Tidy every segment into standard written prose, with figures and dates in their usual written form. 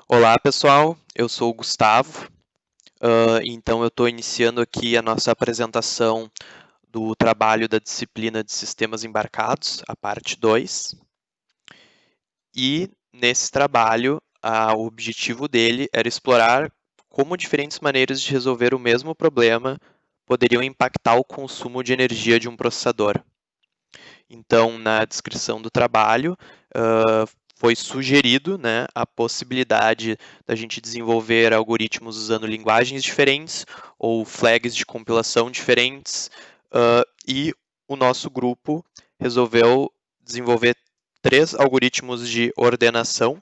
Olá, pessoal. Eu sou o Gustavo. Então, eu estou iniciando aqui a nossa apresentação do trabalho da disciplina de Sistemas Embarcados, a parte 2. E, nesse trabalho, o objetivo dele era explorar como diferentes maneiras de resolver o mesmo problema poderiam impactar o consumo de energia de um processador. Então, na descrição do trabalho, foi sugerido, né, a possibilidade da gente desenvolver algoritmos usando linguagens diferentes ou flags de compilação diferentes, e o nosso grupo resolveu desenvolver 3 algoritmos de ordenação,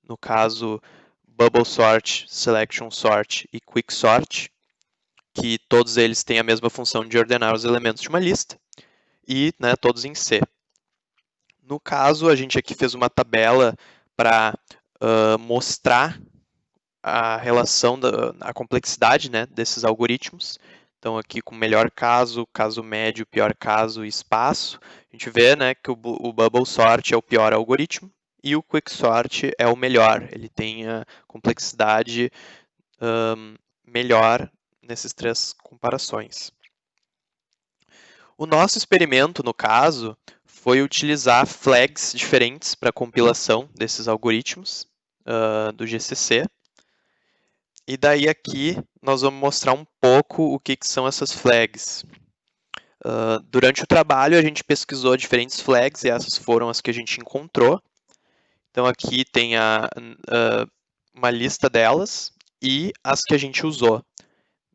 no caso Bubble Sort, Selection Sort e Quick Sort, que todos eles têm a mesma função de ordenar os elementos de uma lista, e, né, todos em C. No caso, a gente aqui fez uma tabela para mostrar a relação, a complexidade, né, desses algoritmos. Então, aqui com melhor caso, caso médio, pior caso e espaço, a gente vê, né, que o Bubble Sort é o pior algoritmo e o Quick Sort é o melhor. Ele tem a complexidade melhor nessas 3 comparações. O nosso experimento, no caso, foi utilizar flags diferentes para a compilação desses algoritmos do GCC. E daí aqui nós vamos mostrar um pouco o que são essas flags. Durante o trabalho a gente pesquisou diferentes flags e essas foram as que a gente encontrou. Então aqui tem uma lista delas e as que a gente usou.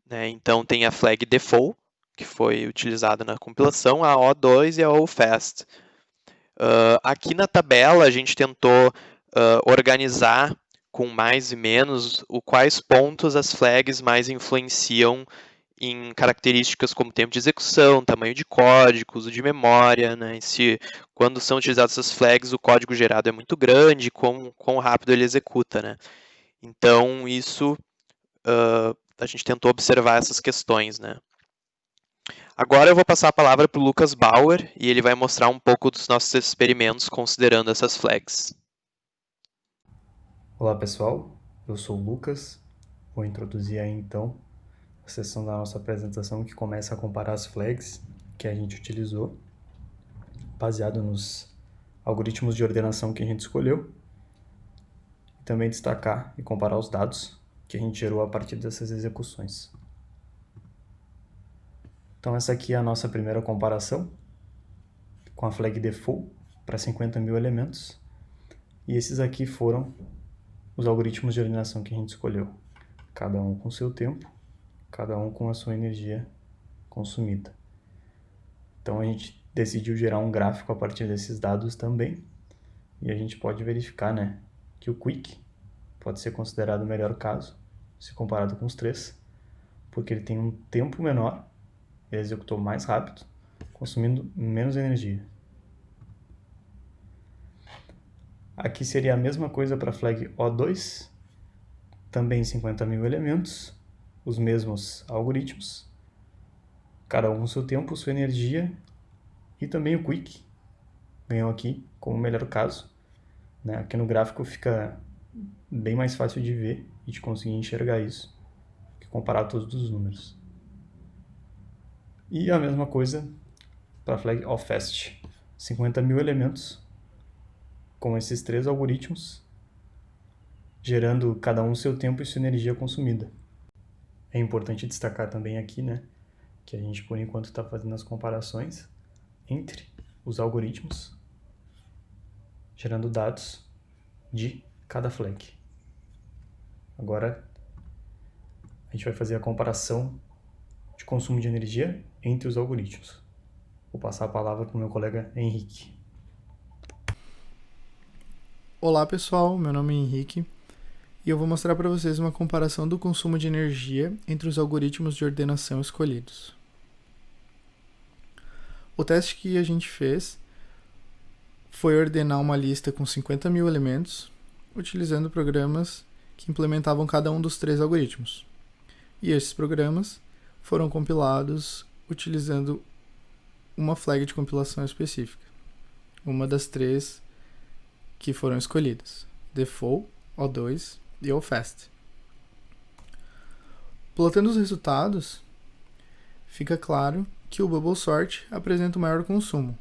Né? Então tem a flag default, que foi utilizada na compilação, a O2 e a OFAST. Aqui na tabela a gente tentou organizar com mais e menos quais pontos as flags mais influenciam em características como tempo de execução, tamanho de código, uso de memória, né? Quando são utilizadas essas flags, o código gerado é muito grande, quão rápido ele executa, né? Então, isso a gente tentou observar essas questões, né? Agora eu vou passar a palavra para o Lucas Bauer e ele vai mostrar um pouco dos nossos experimentos considerando essas flags. Olá pessoal, eu sou o Lucas. Vou introduzir aí então a sessão da nossa apresentação que começa a comparar as flags que a gente utilizou, baseado nos algoritmos de ordenação que a gente escolheu, e também destacar e comparar os dados que a gente gerou a partir dessas execuções. Então essa aqui é a nossa primeira comparação com a flag default para 50.000 elementos, e esses aqui foram os algoritmos de ordenação que a gente escolheu, cada um com seu tempo, cada um com a sua energia consumida. Então a gente decidiu gerar um gráfico a partir desses dados também, e a gente pode verificar, né, que o Quick pode ser considerado o melhor caso, se comparado com os 3, porque ele tem um tempo menor, ele executou mais rápido, consumindo menos energia. Aqui seria a mesma coisa para a flag O2, também 50.000 elementos, os mesmos algoritmos, cada um com seu tempo, sua energia, e também o Quick ganhou aqui como melhor caso. Né? Aqui no gráfico fica bem mais fácil de ver e de conseguir enxergar isso, que comparar todos os números. E a mesma coisa para a flag OFAST, 50.000 elementos, com esses 3 algoritmos, gerando cada um seu tempo e sua energia consumida. É importante destacar também aqui, né, que a gente por enquanto está fazendo as comparações entre os algoritmos, gerando dados de cada flag. Agora a gente vai fazer a comparação de consumo de energia entre os algoritmos. Vou passar a palavra para o meu colega Henrique. Olá pessoal, meu nome é Henrique e eu vou mostrar para vocês uma comparação do consumo de energia entre os algoritmos de ordenação escolhidos. O teste que a gente fez foi ordenar uma lista com 50.000 elementos utilizando programas que implementavam cada um dos 3 algoritmos. E esses programas foram compilados utilizando uma flag de compilação específica, uma das 3 que foram escolhidas, default, O2 e OFAST. Plotando os resultados, fica claro que o Bubble Sort apresenta o maior consumo,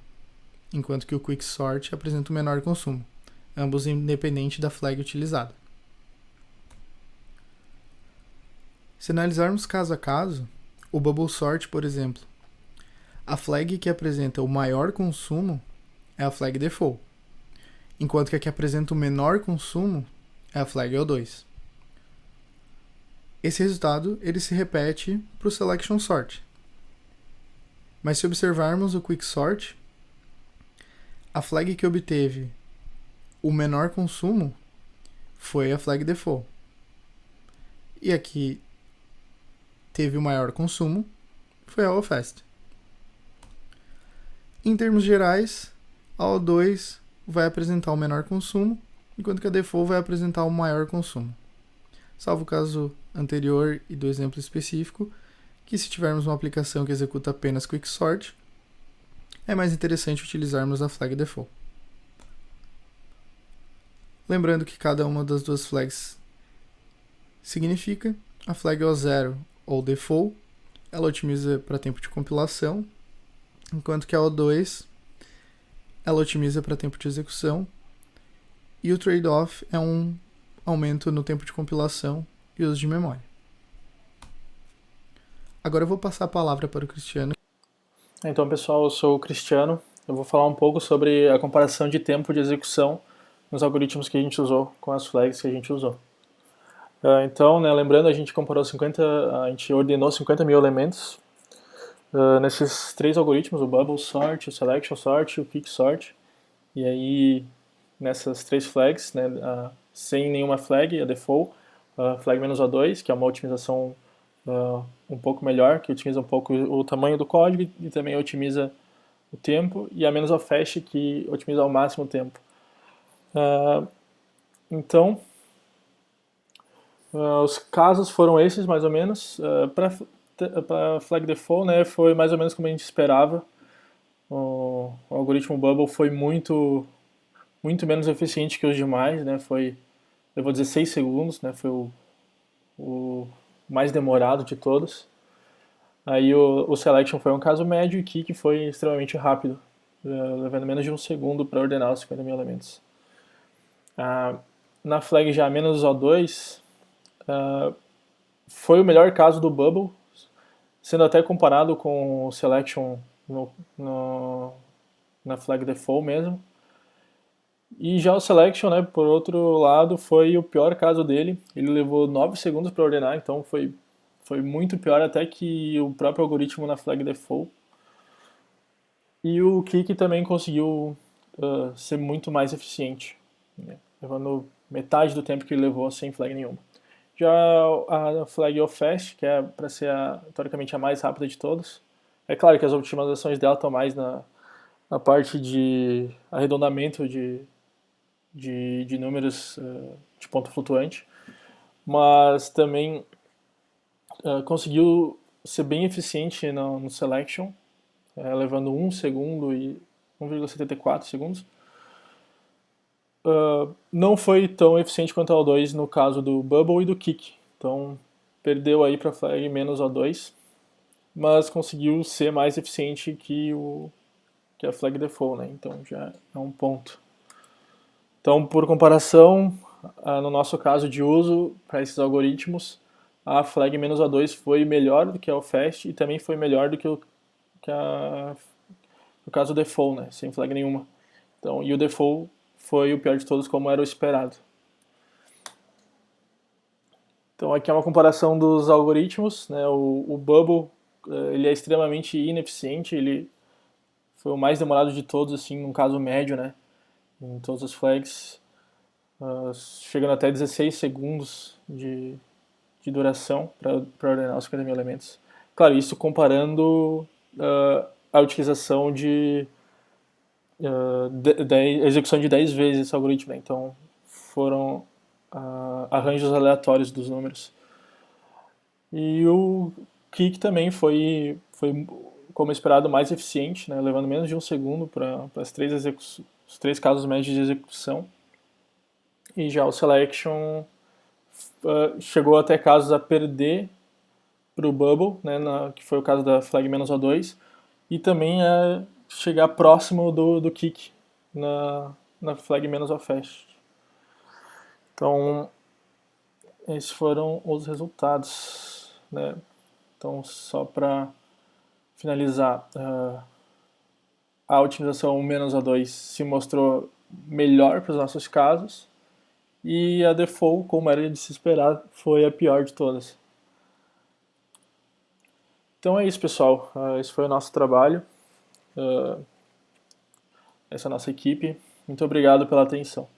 enquanto que o Quick Sort apresenta o menor consumo, ambos independente da flag utilizada. Se analisarmos caso a caso, o Bubble Sort, por exemplo, a flag que apresenta o maior consumo é a flag default, enquanto que a que apresenta o menor consumo é a flag O2. Esse resultado ele se repete para o Selection Sort. Mas se observarmos o Quick Sort, a flag que obteve o menor consumo foi a flag default. E a que teve o maior consumo foi a OFAST. Em termos gerais, a O2 vai apresentar o menor consumo, enquanto que a default vai apresentar o maior consumo. Salvo o caso anterior e do exemplo específico, que se tivermos uma aplicação que executa apenas Quick Sort, é mais interessante utilizarmos a flag default. Lembrando que cada uma das duas flags significa a flag O0 ou default, ela otimiza para tempo de compilação, enquanto que a O2 ela otimiza para tempo de execução, e o trade-off é um aumento no tempo de compilação e uso de memória. Agora eu vou passar a palavra para o Cristiano. Então, pessoal, eu sou o Cristiano. Eu vou falar um pouco sobre a comparação de tempo de execução nos algoritmos que a gente usou com as flags que a gente usou. Então, né, lembrando, a gente ordenou 50 mil elementos nesses três algoritmos, o Bubble Sort, o Selection Sort e o Quick Sort. E aí, nessas três flags, né, sem nenhuma flag, a default, a flag -O2, que é uma otimização um pouco melhor, que otimiza um pouco o tamanho do código e também otimiza o tempo, e a -OFAST, que otimiza ao máximo o tempo. Então, os casos foram esses, mais ou menos. Para flag default, né, foi mais ou menos como a gente esperava. O algoritmo Bubble foi muito menos eficiente que os demais, né, levou 16 segundos, né, foi o mais demorado de todos. Aí o Selection foi um caso médio e o Quick foi extremamente rápido, levando menos de um segundo para ordenar os 50 mil elementos. Na flag já -O2, foi o melhor caso do Bubble, sendo até comparado com o Selection na flag default mesmo. E já o Selection, né, por outro lado, foi o pior caso dele. Ele levou 9 segundos para ordenar, então foi muito pior até que o próprio algoritmo na flag default. E o Quick também conseguiu ser muito mais eficiente, né, levando metade do tempo que ele levou sem flag nenhuma. Já a flag OFAST, que é para ser teoricamente a mais rápida de todas, é claro que as otimizações dela estão mais na parte de arredondamento de números de ponto flutuante, mas também conseguiu ser bem eficiente no Selection, levando 1 segundo e 1,74 segundos. Não foi tão eficiente quanto a O2 no caso do Bubble e do Quick, então perdeu aí para a flag -O2, mas conseguiu ser mais eficiente que a flag default, né? Então já é um ponto. Então, por comparação, no nosso caso de uso para esses algoritmos, a flag -O2 foi melhor do que a OFAST e também foi melhor do que o caso default, né? Sem flag nenhuma. Então, e o default foi o pior de todos, como era o esperado. Então aqui é uma comparação dos algoritmos, né? O Bubble ele é extremamente ineficiente, ele foi o mais demorado de todos, assim, num caso médio, né? Em todas as flags, chegando até 16 segundos de duração para ordenar os 50 mil elementos. Claro, isso comparando a utilização da execução de 10 vezes esse algoritmo, né? Então foram arranjos aleatórios dos números. E o Quick também foi como esperado mais eficiente, né? Levando menos de um segundo para os três casos médios de execução. e já o Selection chegou até casos a perder para o Bubble, né, que foi o caso da flag -O2, e também chegar próximo do kick na flag -O-fast. Então, esses foram os resultados, né? Então, só para finalizar, a otimização -O2 se mostrou melhor para os nossos casos, e a default, como era de se esperar, foi a pior de todas. Então é isso, pessoal. Esse foi o nosso trabalho. Essa é a nossa equipe. Muito obrigado pela atenção.